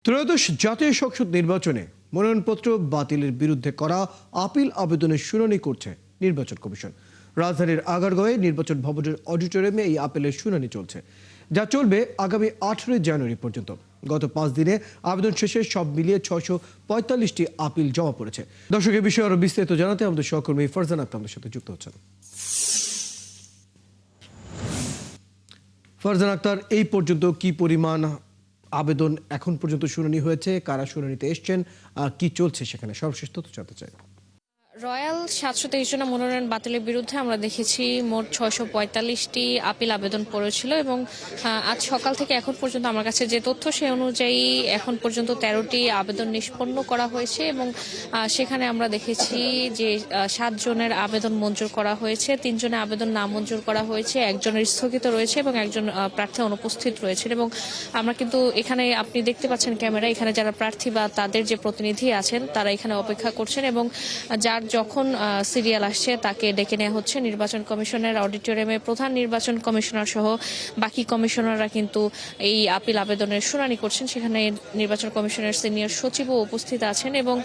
ত্রয়োদশ জাতীয় সংসদ নির্বাচনে মনোনয়নপত্র বাতিলের বিরুদ্ধে করা আপিল আবেদনের শুনানি করছে নির্বাচন কমিশন। রাজধানীর আগারগাঁওয়ে নির্বাচন ভবনের অডিটোরিয়ামে এই আপিলের শুনানি চলছে, যা চলবে আগামী 18 জানুয়ারি পর্যন্ত। গত 5 দিনে আবেদন শেষে সব মিলিয়ে 645টি আপিল জমা পড়েছে। দর্শক, এই বিষয়ে আরো বিস্তারিত জানাতে আমাদের সহকর্মী ফারজান আক্তার আমাদের সাথে যুক্ত হচ্ছেন। ফারজান আক্তার, এই পর্যন্ত কি পরিমাণ আবেদন এখন পর্যন্ত শুনানি হয়েছে, কারা শুনানিতে এসছেন, কি চলছে সেখানে সর্বশেষ তথ্য জানতে চাই। রয়্যাল 723 জনের মনোনয়ন বাতিলের বিরুদ্ধে আমরা দেখেছি মোট 645টি আপিল আবেদন পড়েছিল এবং আজ সকাল থেকে এখন পর্যন্ত আমার কাছে যে তথ্য সে অনুযায়ী এখন পর্যন্ত 13টি আবেদন নিষ্পন্ন করা হয়েছে এবং সেখানে আমরা দেখেছি যে 7 জনের আবেদন মঞ্জুর করা হয়েছে, 3 জনের আবেদন নামঞ্জুর করা হয়েছে, একজনের স্থগিত রয়েছে এবং একজন প্রার্থী অনুপস্থিত রয়েছেন। এবং আমরা কিন্তু এখানে আপনি দেখতে পাচ্ছেন ক্যামেরা, এখানে যারা প্রার্থী বা তাদের যে প্রতিনিধি আছেন তারা এখানে অপেক্ষা করছেন এবং যার যখন সিরিয়াল আসছে তাকে ডেকে নেওয়া হচ্ছে নির্বাচন কমিশনের অডিটোরিয়ামে। প্রধান নির্বাচন কমিশনার সহ বাকি কমিশনাররা কিন্তু এই আপিল আবেদনের শুনানি করছেন। সেখানে নির্বাচন কমিশনের সিনিয়র সচিবও উপস্থিত আছেন এবং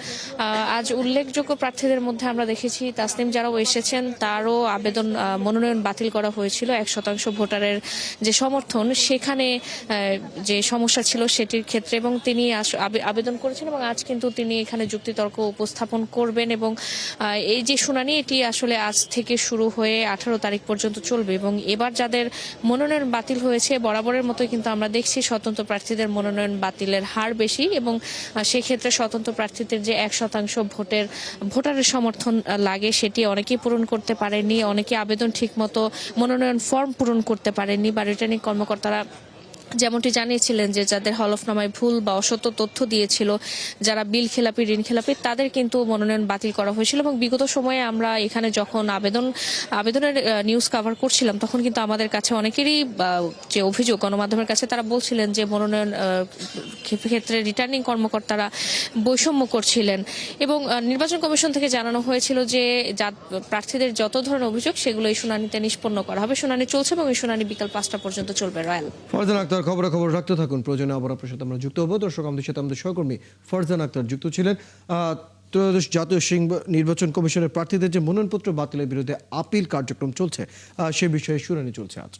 আজ উল্লেখযোগ্য প্রার্থীদের মধ্যে আমরা দেখেছি তাসনিম যারাও এসেছেন, তারও আবেদন মনোনয়ন বাতিল করা হয়েছিল। 1% ভোটারের যে সমর্থন, সেখানে যে সমস্যা ছিল সেটির ক্ষেত্রে, এবং তিনি আবেদন করেছেন এবং আজ কিন্তু তিনি এখানে যুক্তিতর্ক উপস্থাপন করবেন এবং এই যে শুনানি এটি আসলে আজ থেকে শুরু হয়ে 18 তারিখ পর্যন্ত চলবে। এবং এবার যাদের মনোনয়ন বাতিল হয়েছে বরাবরের মতোই কিন্তু আমরা দেখছি স্বতন্ত্র প্রার্থীদের মনোনয়ন বাতিলের হার বেশি এবং সেক্ষেত্রে স্বতন্ত্র প্রার্থীদের যে 1% ভোটারের সমর্থন লাগে সেটি অনেকেই পূরণ করতে পারেননি, অনেকে আবেদন ঠিকমতো মনোনয়ন ফর্ম পূরণ করতে পারেননি বা রিটার্নিং কর্মকর্তারা যেমনটি জানিয়েছিলেন যে যাদের হলফনামায় ভুল বা অসত্য তথ্য দিয়েছিল, যারা বিল খেলাপি ঋণ খেলাপি, তাদের কিন্তু মনোনয়ন বাতিল করা হয়েছিল। এবং বিগত সময়ে আমরা এখানে যখন আবেদনের নিউজ কভার করছিলাম তখন কিন্তু আমাদের কাছে অনেকেরই যে অভিযোগ গণমাধ্যমের কাছে, তারা বলছিলেন যে মনোনয়ন ক্ষেত্রে রিটার্নিং কর্মকর্তারা বৈষম্য করছিলেন এবং নির্বাচন কমিশন থেকে জানানো হয়েছিল যে প্রার্থীদের যত ধরনের অভিযোগ সেগুলো এই শুনানিতে নিষ্পন্ন করা হবে। শুনানি চলছে এবং এই শুনানি বিকাল 5টা পর্যন্ত চলবে। রয়্যাল ফারজান আক্তার, খবর রাখতে থাকুন। প্রয়োজনে আবার আপনার সাথে আমরা যুক্ত হবো। দর্শক, আমাদের সাথে আমাদের সহকর্মী ফারজান আক্তার যুক্ত ছিলেন। ত্রয়োদশ জাতীয় নির্বাচন কমিশনের প্রার্থীদের যে মনোনয়নপত্র বাতিলের বিরুদ্ধে আপিল কার্যক্রম চলছে, সে বিষয়ে শুনানি চলছে আজ।